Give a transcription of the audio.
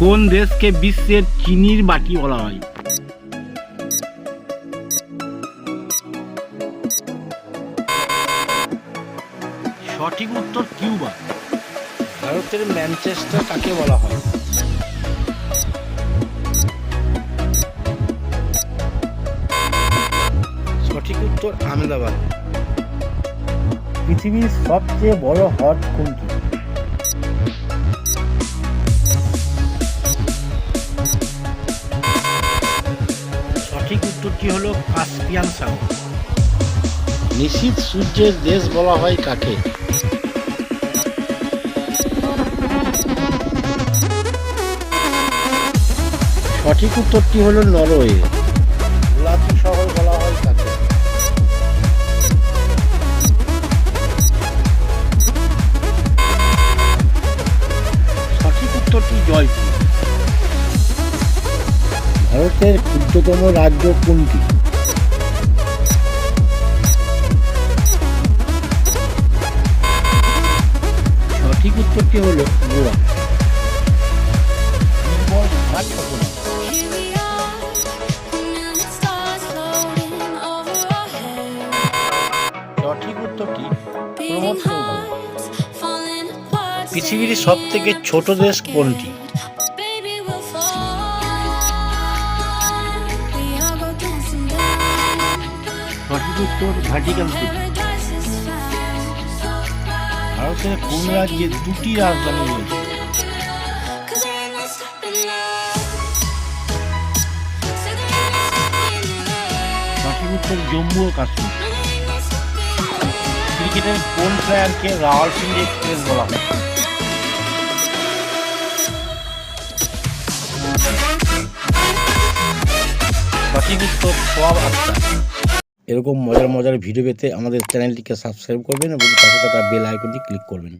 কোন দেশকে বিশ্বের চিনির বাটি বলা হয়? সঠিক উত্তর কিউবা। ভারতের ম্যানচেস্টার কাকে বলা হয়? সঠিক উত্তর আহমেদাবাদ। পৃথিবীর সবচেয়ে বড় হ্রদ কোনটি? সঠিক উত্তরটি হলো কাস্পিয়ান সাগর। নিশীথ সূর্যের দেশ বলা হয় কাকে? সঠিক উত্তরটি হলো নরওয়ে। গোলাপি শহর বলা হয় কাকে? সঠিক উত্তরটি জয়পুর। ভারতের ক্ষুদ্রতম রাজ্য কোনটি? সঠিক উত্তরটি হলো গোয়া। সঠিক উত্তরটি প্রমোদ চৌধুরী। পৃথিবীর সব থেকে ছোট দেশ কোনটি? সঠিক উত্তর ভ্যাটিকান সিটি। ভারতের কোন রাজ্যে দুটি রাজধানী রয়েছে? সঠিক উত্তর জম্মু ও কাশ্মীর। ক্রিকেটের কোন প্লেয়ারকে রাওয়ালপিন্ডি এক্সপ্রেস বলা হয়? সঠিক উত্তর সোয়াব আক্তার। এরকম মজার মজার ভিডিও পেতে আমাদের চ্যানেলটিকে সাবস্ক্রাইব করবেন এবং পাশে থাকা বেল আইকনটি ক্লিক করবেন।